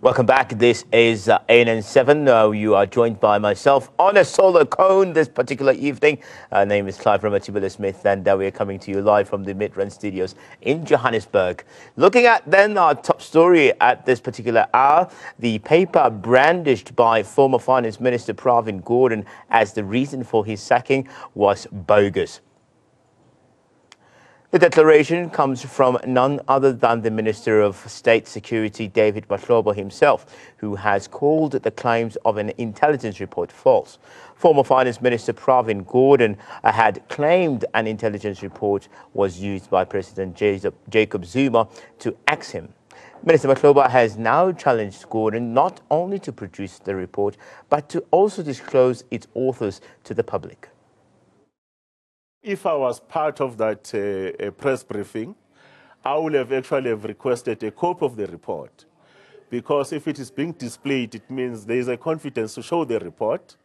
Welcome back. This is ANN7. You are joined by myself on a solar cone this particular evening. Name is Clive Ramatibula Smith, and we are coming to you live from the Mid-Run Studios in Johannesburg. Looking at then our top story at this particular hour, the paper brandished by former Finance Minister Pravin Gordhan as the reason for his sacking was bogus. The declaration comes from none other than the Minister of State Security, David Mahlobo himself, who has called the claims of an intelligence report false. Former Finance Minister Pravin Gordhan had claimed an intelligence report was used by President Jacob Zuma to axe him. Minister Mahlobo has now challenged Gordhan not only to produce the report, but to also disclose its authors to the public. If I was part of that press briefing, I would have actually requested a copy of the report. Because if it is being displayed, it means there is a confidence to show the report.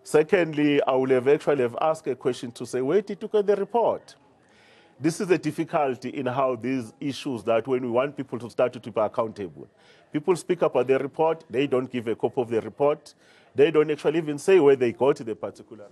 Secondly, I would have actually asked a question to say, where did you get the report? This is a difficulty in how these issues that when we want people to start to be accountable. People speak about the report, they don't give a copy of the report. They don't actually even say where they got the particular.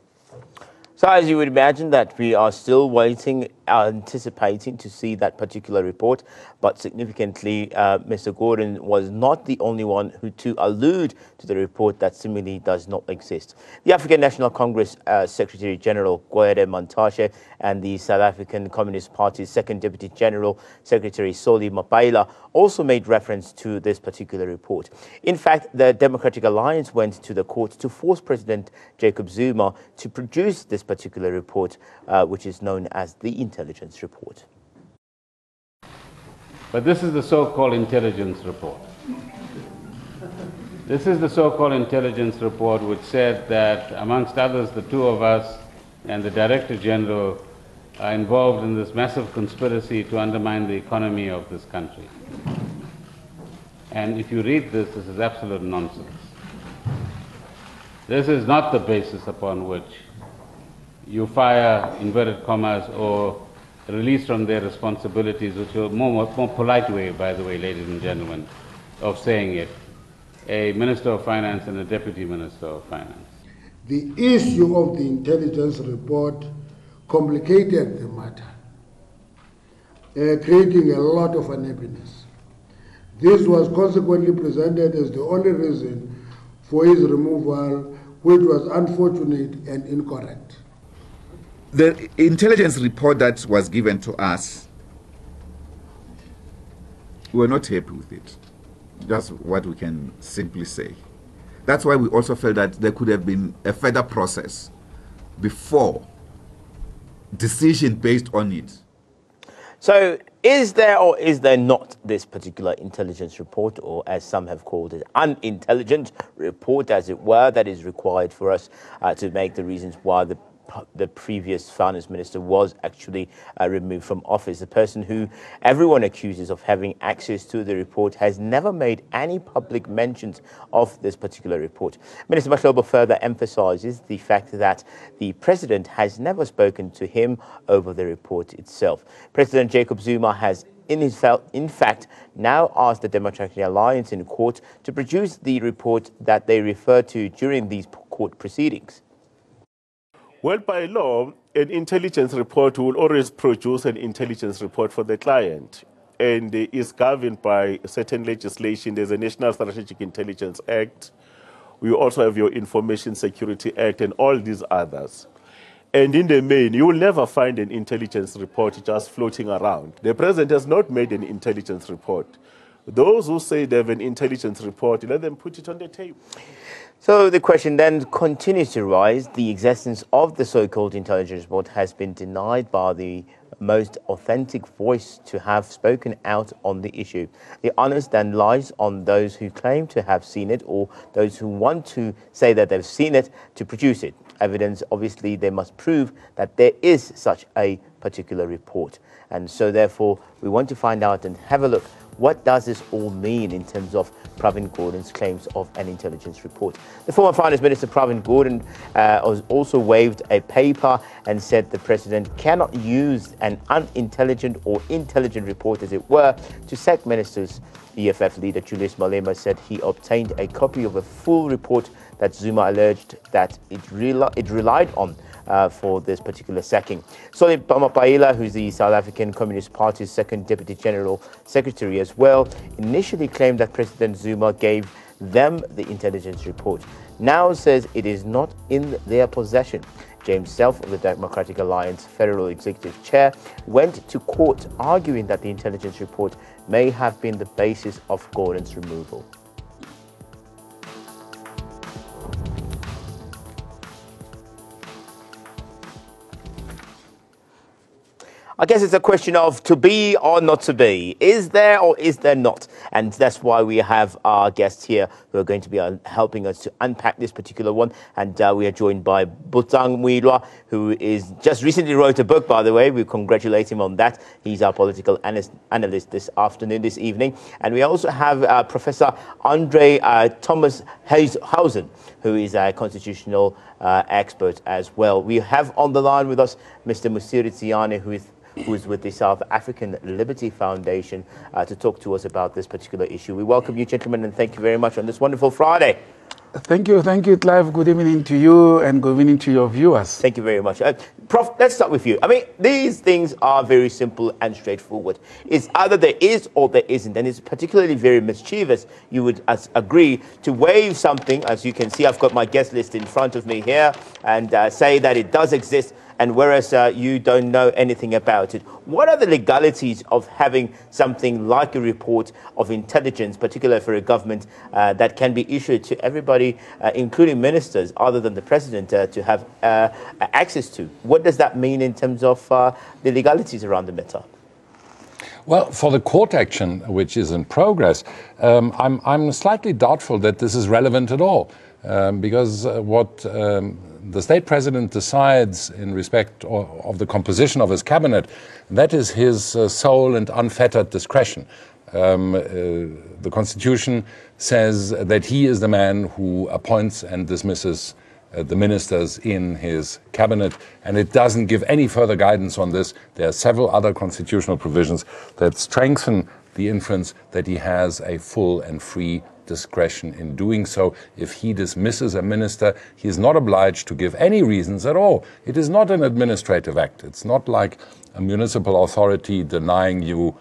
So as you would imagine that we are still waiting, anticipating to see that particular report. But significantly, Mr. Gordhan was not the only one who to allude to the report that seemingly does not exist. The African National Congress Secretary General Gordhan and the South African Communist Party's Second Deputy General Secretary Solly Mapaila also made reference to this particular report. In fact, the Democratic Alliance went to the court to force President Jacob Zuma to produce this particular report, which is known as the intelligence report. But this is the so-called intelligence report. This is the so-called intelligence report which said that, amongst others, the two of us and the Director General are involved in this massive conspiracy to undermine the economy of this country. And if you read this, this is absolute nonsense. This is not the basis upon which you fire, inverted commas, or release from their responsibilities, which are more polite way, by the way, ladies and gentlemen, of saying it, a Minister of Finance and a Deputy Minister of Finance. The issue of the intelligence report complicated the matter, creating a lot of unhappiness. This was consequently presented as the only reason for his removal, which was unfortunate and incorrect. The intelligence report that was given to us, we were not happy with it. That's what we can simply say. That's why we also felt that there could have been a further process before decision based on it. So is there or is there not this particular intelligence report, or as some have called it, unintelligent report, as it were, that is required for us to make the reasons why the previous finance minister was actually removed from office? The person who everyone accuses of having access to the report has never made any public mentions of this particular report. Minister Mahlobo further emphasizes the fact that the president has never spoken to him over the report itself. President Jacob Zuma has in fact now asked the Democratic Alliance in court to produce the report that they referred to during these court proceedings. Well, by law, an intelligence report will always produce an intelligence report for the client, and is governed by certain legislation. There's a National Strategic Intelligence Act. We also have your Information Security Act and all these others. And in the main, you will never find an intelligence report just floating around. The president has not made an intelligence report. Those who say they have an intelligence report, let them put it on the table. So the question then continues to rise. The existence of the so-called intelligence report has been denied by the most authentic voice to have spoken out on the issue. The onus then lies on those who claim to have seen it, or those who want to say that they've seen it, to produce it. Evidence, obviously, they must prove that there is such a particular report. And so therefore, we want to find out and have a look What does this all mean in terms of Pravin Gordhan's claims of an intelligence report? The former Finance Minister Pravin Gordhan also waved a paper and said the president cannot use an unintelligent or intelligent report, as it were, to sack ministers. EFF leader Julius Malema said he obtained a copy of a full report that Zuma alleged that it relied on for this particular sacking. Solid Bamapaila, who's the South African Communist Party's second Deputy General Secretary as well, initially claimed that President Zuma gave them the intelligence report. Now says it is not in their possession. James Self of the Democratic Alliance Federal Executive Chair went to court arguing that the intelligence report may have been the basis of Gordhan's removal. I guess it's a question of to be or not to be. Is there or is there not? And that's why we have our guests here who are going to be helping us to unpack this particular one. And we are joined by Butang Muilwa, who is just recently wrote a book, by the way. We congratulate him on that. He's our political analyst this evening. And we also have Professor Andre Thomas Hausen, who is a constitutional expert as well. We have on the line with us Mr. Musiri Tsiane, who is with the South African Liberty Foundation to talk to us about this particular issue. We welcome you, gentlemen, and thank you very much on this wonderful Friday. Thank you, Clive. Good evening to you and good evening to your viewers. Thank you very much. Prof, let's start with you. I mean, these things are very simple and straightforward. It's either there is or there isn't, and it's particularly very mischievous, you would agree, to waive something. As you can see, I've got my guest list in front of me here, and say that it does exist, and whereas you don't know anything about it. What are the legalities of having something like a report of intelligence, particularly for a government, that can be issued to everybody, including ministers, other than the president, to have access to? What does that mean in terms of the legalities around the matter? Well, for the court action, which is in progress, I'm slightly doubtful that this is relevant at all, because what the state president decides in respect of the composition of his cabinet, that is his sole and unfettered discretion. The Constitution says that he is the man who appoints and dismisses the ministers in his cabinet, and it doesn't give any further guidance on this. There are several other constitutional provisions that strengthen the inference that he has a full and free discretion in doing so. If he dismisses a minister, he is not obliged to give any reasons at all. It is not an administrative act. It's not like a municipal authority denying you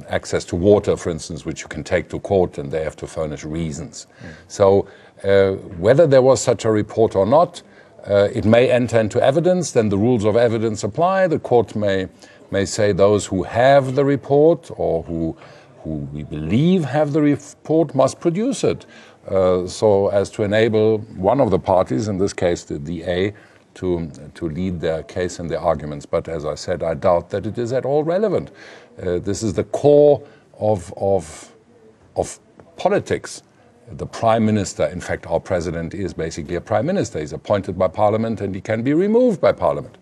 access to water, for instance, which you can take to court and they have to furnish reasons. So whether there was such a report or not, it may enter into evidence, then the rules of evidence apply. The court may say those who have the report or who we believe have the report must produce it, so as to enable one of the parties, in this case the DA, to lead their case and their arguments. But as I said, I doubt that it is at all relevant. This is the core of politics. The Prime Minister, in fact, our President is basically a Prime Minister. He's appointed by Parliament and he can be removed by Parliament.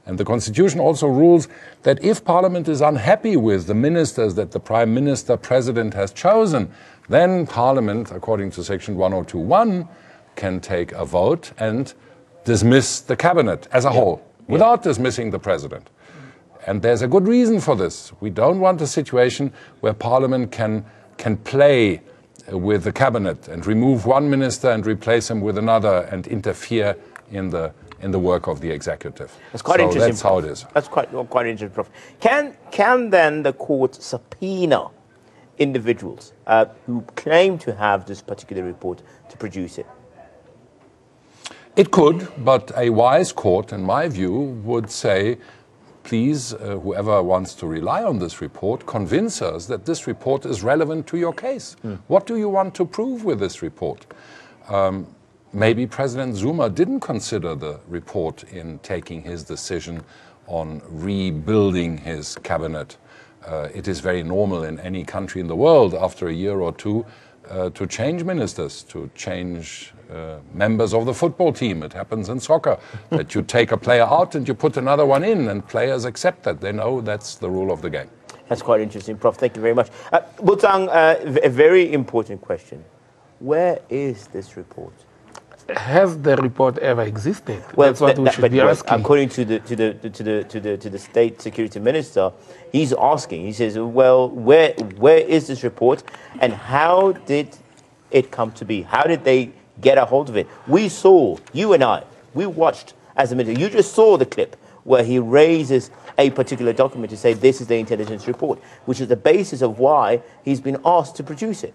And the Constitution also rules that if Parliament is unhappy with the ministers that the Prime Minister President has chosen, then Parliament, according to Section 102.1, can take a vote and dismiss the Cabinet as a whole, without dismissing the President. And there's a good reason for this. We don't want a situation where Parliament can play with the Cabinet and remove one minister and replace him with another and interfere in the work of the executive. That's quite interesting. That's how it is. That's quite interesting, Prof. Can then the court subpoena individuals who claim to have this particular report to produce it? It could, but a wise court, in my view, would say, please, whoever wants to rely on this report, convince us that this report is relevant to your case. What do you want to prove with this report? Maybe President Zuma didn't consider the report in taking his decision on rebuilding his cabinet. It is very normal in any country in the world after a year or two to change ministers, to change members of the football team. It happens in soccer, that you take a player out and you put another one in, and players accept that. They know that's the rule of the game. That's quite interesting, Prof. Thank you very much. Butang, a very important question. Where is this report? Has the report ever existed? Well, that's what we should be asking. According to the state security minister, he's asking. He says, "Well, where is this report, and how did it come to be? How did they get a hold of it?" We saw, you and I, we watched as a minister. You just saw the clip where he raises a particular document to say this is the intelligence report, which is the basis of why he's been asked to produce it.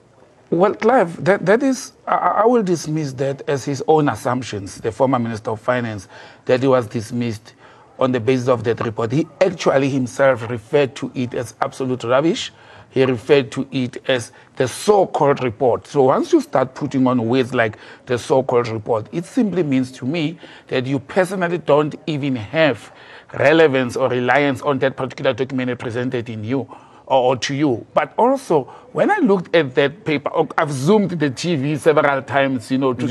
Well, Clive, that is, I will dismiss that as his own assumptions, the former Minister of Finance, that he was dismissed on the basis of that report. He actually himself referred to it as absolute rubbish. He referred to it as the so-called report. So once you start putting on words like the so-called report, it simply means to me that you personally don't even have relevance or reliance on that particular document presented in you. Or to you. But also, when I looked at that paper, I've zoomed the TV several times, you know, to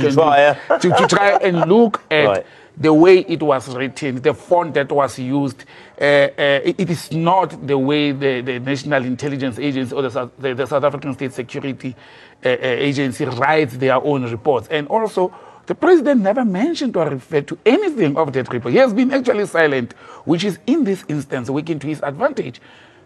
try and look at the way it was written, the font that was used. It is not the way the National Intelligence Agency or the South African State Security Agency writes their own reports. And also, the president never mentioned or referred to anything of that report. He has been actually silent, which is in this instance working to his advantage.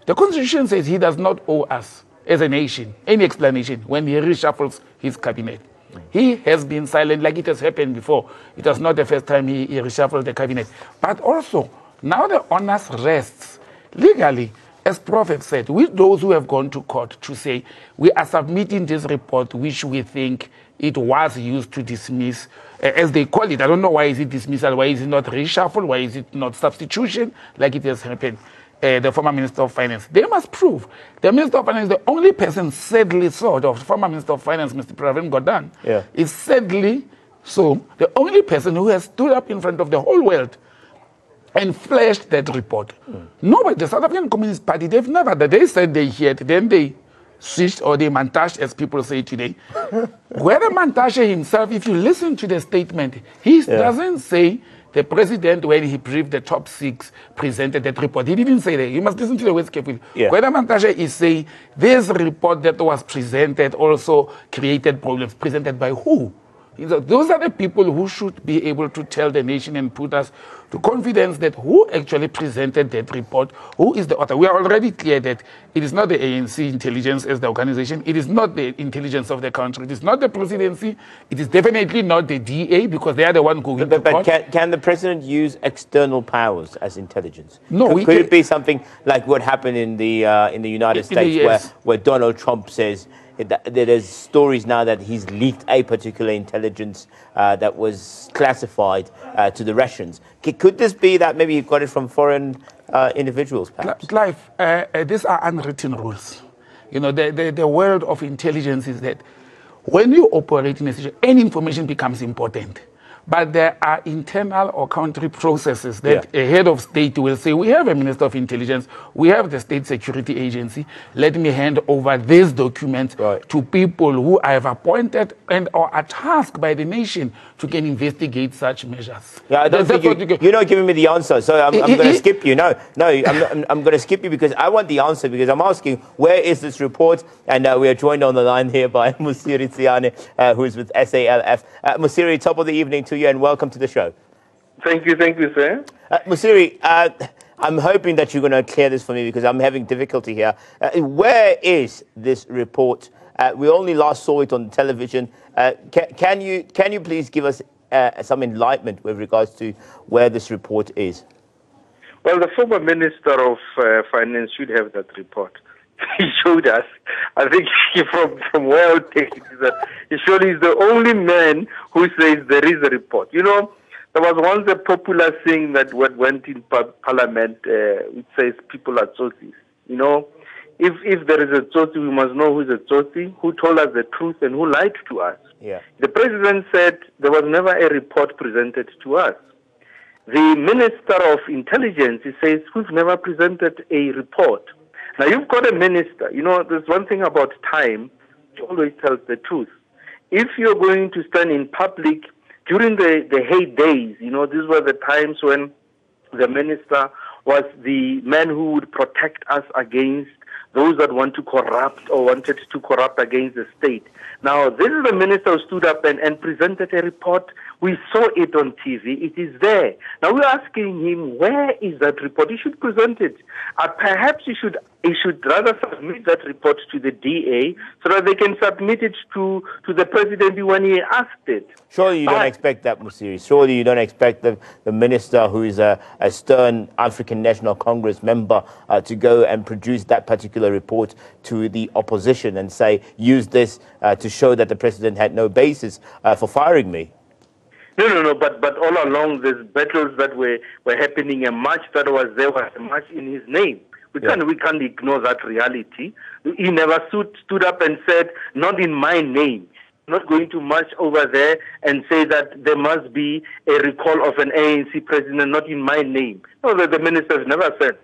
The Constitution says he does not owe us, as a nation, any explanation when he reshuffles his cabinet. He has been silent like it has happened before. It was not the first time he reshuffled the cabinet. But also, now the onus rests legally, as Prof said, with those who have gone to court to say, we are submitting this report which we think it was used to dismiss, as they call it. I don't know why is it dismissal, why is it not reshuffle, why is it not substitution, like it has happened. The former Minister of Finance. They must prove. The Minister of Finance is the only person, sadly so, the former Minister of Finance, Mr. Gordhan, is sadly so the only person who has stood up in front of the whole world and flashed that report. Nobody, the South African Communist Party, they've never, they said they heard, then they switched or they montage, as people say today. Whether Mantashe himself, if you listen to the statement, he doesn't say the president, when he briefed the top 6, presented that report. He didn't say that. You must listen to the words carefully. Whether Mantashe is saying this report that was presented also created problems. Presented by who? Those are the people who should be able to tell the nation and put us to confidence that who actually presented that report, who is the author. We are already clear that it is not the ANC intelligence as the organization, it is not the intelligence of the country, it is not the presidency, it is definitely not the DA because they are the one going to court. But can the president use external powers as intelligence? No. Could it be something like what happened in the United States where Donald Trump says, there's stories now that he's leaked a particular intelligence that was classified to the Russians. Could this be that maybe he got it from foreign individuals, perhaps? Clive, these are unwritten rules. You know, the world of intelligence is that when you operate in a situation, any information becomes important. But there are internal or country processes that a head of state will say, we have a Minister of Intelligence, we have the State Security Agency, let me hand over this document to people who I have appointed and or are tasked by the nation to can investigate such measures. Yeah, I don't think you're not giving me the answer, so I'm going to skip you. No, I'm going to skip you because I want the answer, because I'm asking, where is this report? And we are joined on the line here by Musiri Tsiane, who is with SALF. Musiri, top of the evening to you and welcome to the show. Thank you, sir. Musiri, I'm hoping that you're going to clear this for me because I'm having difficulty here. Where is this report? We only last saw it on television. Can you please give us some enlightenment with regards to where this report is? Well, the former Minister of Finance should have that report. He showed us. I think from where I take it is that he showed he's the only man who says there is a report. You know, there was once a popular thing that went in Parliament which says people are tsotsis. You know, if there is a tsotsi, we must know who is a tsotsi, who told us the truth and who lied to us. The president said there was never a report presented to us. The Minister of Intelligence, he says, we've never presented a report. Now, you've got a minister. You know, there's one thing about time, he always tells the truth. If you're going to stand in public during the heydays, you know, these were the times when the minister was the man who would protect us against those that want to corrupt or wanted to corrupt against the state. Now, this is the minister who stood up and presented a report. We saw it on TV. It is there. Now, we're asking him, where is that report? He should present it. Perhaps he should rather submit that report to the DA so that they can submit it to the president when he asked it. Surely you don't expect that, Musiri. Surely you don't expect the minister who is a stern African National Congress member to go and produce that particular report to the opposition and say, use this to show that the president had no basis for firing me. No, but all along these battles that were happening, a march that was there was a march in his name. We can't ignore that reality. He never stood up and said, not in my name. I'm not going to march over there and say that there must be a recall of an ANC president, not in my name. No, the ministers never said.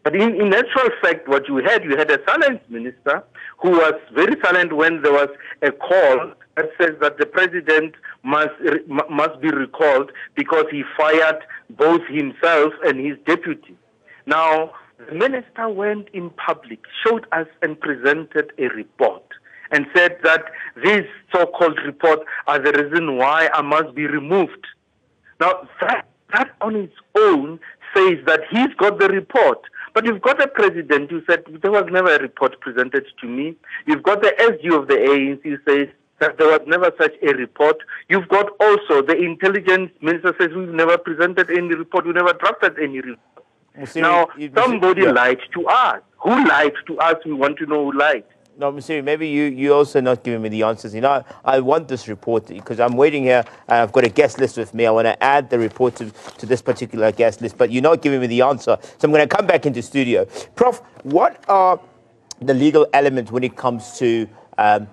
But in actual fact, what you had a silent minister who was very silent when there was a call that says that the president must be recalled because he fired both himself and his deputy. Now, the minister went in public, showed us and presented a report and said that these so-called reports are the reason why I must be removed. Now, that on its own says that he's got the report. But you've got a president who said there was never a report presented to me. You've got the SG of the ANC who says that there was never such a report. You've got also the intelligence minister says we've never presented any report, we never drafted any report. Now, somebody lied to us. Who lied to us? We want to know who lied. No, Musiri, maybe you also not giving me the answers. You know, I want this report because I'm waiting here and I've got a guest list with me. I want to add the report to this particular guest list, but you're not giving me the answer. So I'm going to come back into studio. Prof, what are the legal elements when it comes to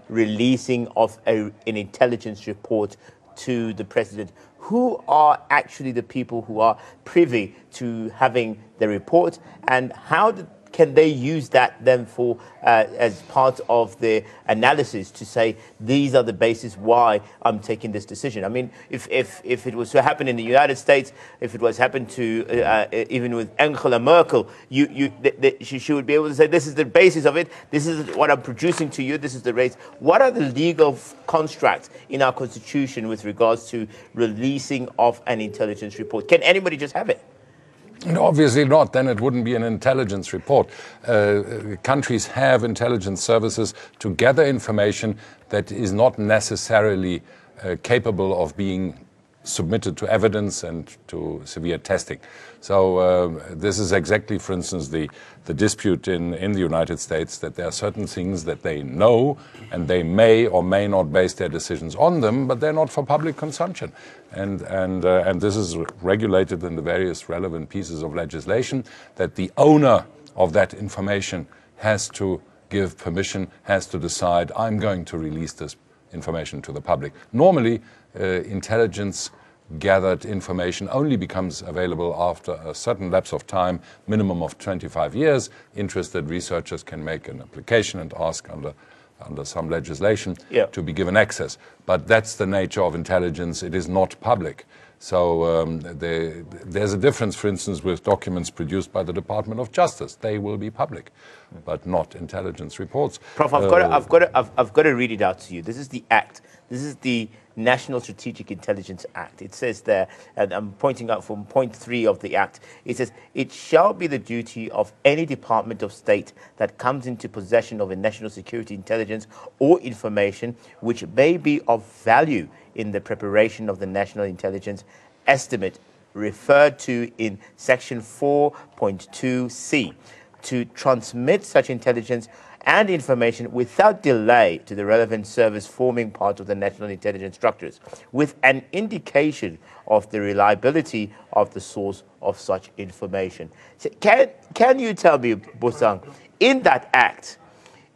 releasing of an intelligence report to the president? Who are actually the people who are privy to having the report, and how can they use that then for as part of the analysis to say these are the basis why I'm taking this decision? I mean, if it was to happen in the United States, if it was happened to even with Angela Merkel, she would be able to say this is the basis of it. This is what I'm producing to you. This is the race. What are the legal constructs in our constitution with regards to releasing of an intelligence report? Can anybody just have it? No, obviously not. Then it wouldn't be an intelligence report. Countries have intelligence services to gather information that is not necessarily capable of being submitted to evidence and to severe testing. So this is exactly, for instance, the dispute in the United States, that there are certain things that they know and they may or may not base their decisions on them, but they're not for public consumption. And this is regulated in the various relevant pieces of legislation, that the owner of that information has to give permission, has to decide, I'm going to release this information to the public. Normally, intelligence gathered information only becomes available after a certain lapse of time, minimum of 25 years. Interested researchers can make an application and ask under some legislation to be given access. But that's the nature of intelligence. It is not public. So there's a difference, for instance, with documents produced by the Department of Justice. They will be public, but not intelligence reports. Prof, I've got to read it out to you. This is the Act. This is the National Strategic Intelligence Act. It says there, and I'm pointing out from point 3 of the Act, it says, it shall be the duty of any Department of State that comes into possession of a national security intelligence or information which may be of value in the preparation of the national intelligence estimate referred to in section 4.2c to transmit such intelligence and information without delay to the relevant service forming part of the national intelligence structures, with an indication of the reliability of the source of such information. So can you tell me, Bosang, in that act,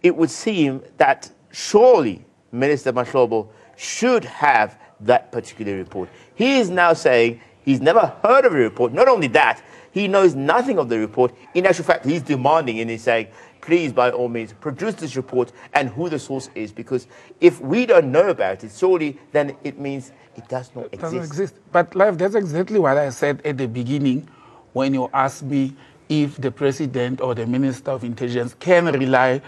it would seem that surely Minister Mahlobo should have that particular report. He is now saying he's never heard of a report. Not only that, he knows nothing of the report. In actual fact, he's demanding and he's saying, please, by all means, produce this report and who the source is, because if we don't know about it, surely then it means it does not exist. It doesn't exist. But, Live, that's exactly what I said at the beginning when you asked me if the president or the minister of intelligence can rely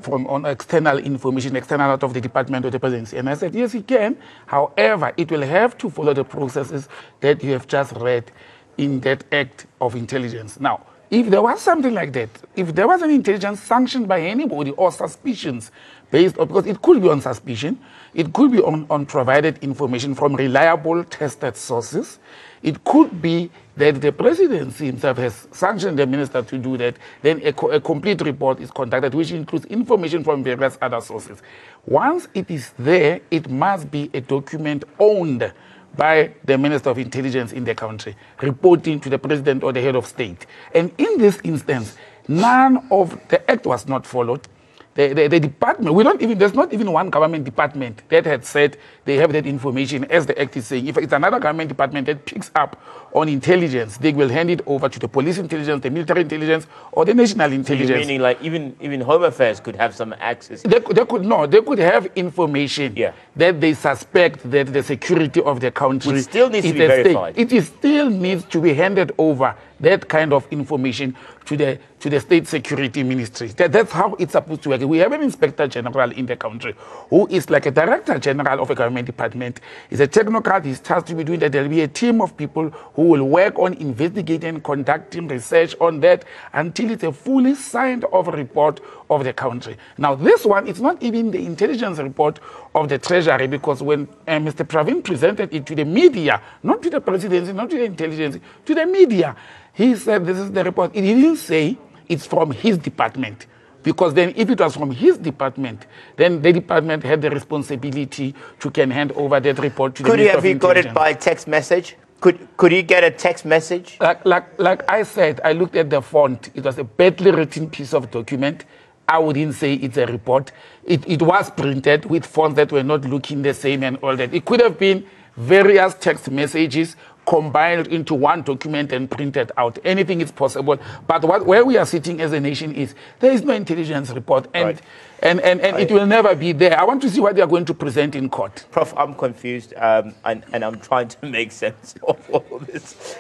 on external information, external out of the department or the presidency. And I said, yes, he can. However, it will have to follow the processes that you have just read in that act of intelligence. Now, if there was something like that, if there was an intelligence sanctioned by anybody or suspicions based on, because it could be on suspicion, it could be on provided information from reliable tested sources, it could be that the presidency himself has sanctioned the minister to do that, then a complete report is conducted, which includes information from various other sources. Once it is there, it must be a document owned by the Minister of Intelligence in the country, reporting to the President or the head of state. And in this instance, none of the act was not followed. The department, there's not even one government department that had said they have that information, as the act is saying. If it's another government department that picks up on intelligence, they will hand it over to the police intelligence, the military intelligence, or the national intelligence. So you're meaning like even Home Affairs could have some access? They could have information that they suspect that the security of the country Which still needs to be verified. It still needs to be handed over, that kind of information, to the State Security Ministry. That's how it's supposed to work. We have an Inspector General in the country who is like a Director General of a government department. He's a technocrat. He's tasked to be doing that. There will be a team of people who will work on investigating and conducting research on that until it's a fully signed off report of the country. Now, this one, it's not even the intelligence report of the Treasury, because when Mr. Pravin presented it to the media, not to the presidency, not to the intelligence, to the media, he said, this is the report. He didn't say it's from his department, because then if it was from his department, then the department had the responsibility to can hand over that report to the Minister of Intelligence. Could he have got it by text message? Could he get a text message? Like I said, I looked at the font. It was a badly written piece of document. I wouldn't say it's a report. It was printed with fonts that were not looking the same and all that. It could have been various text messages combined into one document and printed out. Anything is possible. But where we are sitting as a nation is there is no intelligence report, and it will never be there. I want to see what they are going to present in court. Prof, I'm confused, and I'm trying to make sense of all this.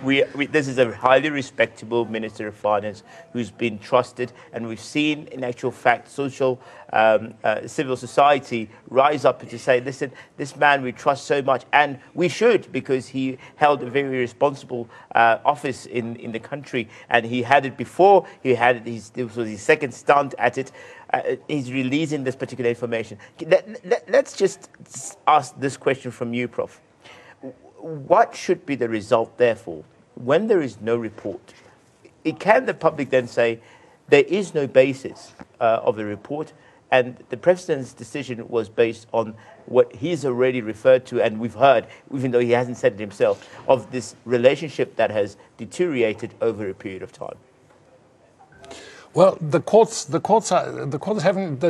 This is a highly respectable Minister of Finance who's been trusted, and we've seen, in actual fact, civil society rise up to say, listen, this man we trust so much, and we should, because he held a very responsible office in the country, and he had it before. This was his second stunt at it. He's releasing this particular information. Let's just ask this question from you, Prof. What should be the result, therefore, when there is no report? Can the public then say there is no basis of the report, and the President's decision was based on what he's already referred to, and we've heard, even though he hasn't said it himself, of this relationship that has deteriorated over a period of time? Well, the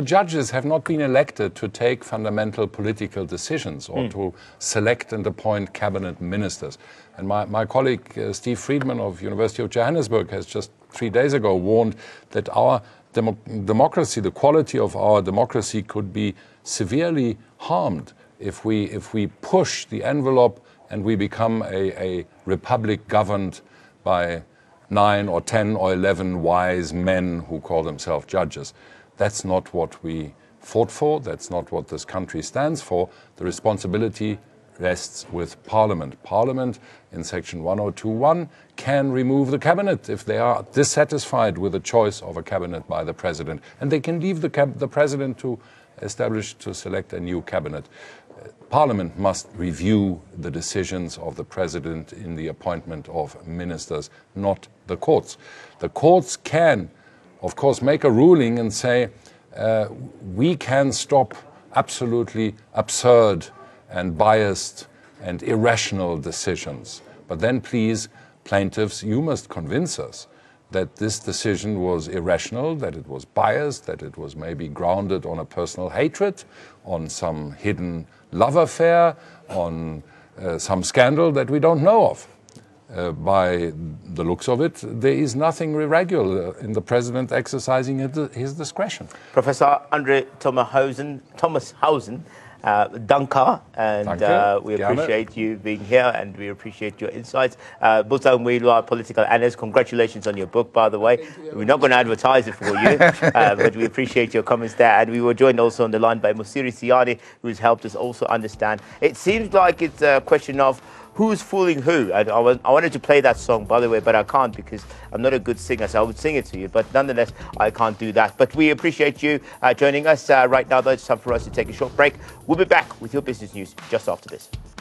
judges have not been elected to take fundamental political decisions or to select and appoint cabinet ministers. And my colleague Steve Friedman of University of Johannesburg has just 3 days ago warned that our democracy, the quality of our democracy, could be severely harmed if we push the envelope and we become a republic governed by 9 or 10 or 11 wise men who call themselves judges. That's not what we fought for. That's not what this country stands for. The responsibility rests with Parliament. Parliament, in Section 1021, can remove the cabinet if they are dissatisfied with the choice of a cabinet by the President. And they can leave the President to select a new cabinet. Parliament must review the decisions of the President in the appointment of ministers, not the courts. The courts can, of course, make a ruling and say, we can stop absolutely absurd and biased and irrational decisions. But then please, plaintiffs, you must convince us that this decision was irrational, that it was biased, that it was maybe grounded on a personal hatred, on some hidden love affair, on some scandal that we don't know of. By the looks of it, there is nothing irregular in the President exercising his discretion. Professor Andre Thomas Hausen, Danka, and we appreciate you being here, and we appreciate your insights. Busa Mwilwa, political analyst, congratulations on your book, by the way. We're not going to advertise it for you, but we appreciate your comments there. And we were joined also on the line by Musiri Siani, who's helped us also understand. It seems like it's a question of who's fooling who. I wanted to play that song, by the way, but I can't because I'm not a good singer, so I would sing it to you. But nonetheless, I can't do that. But we appreciate you joining us right now, though. It's time for us to take a short break. We'll be back with your business news just after this.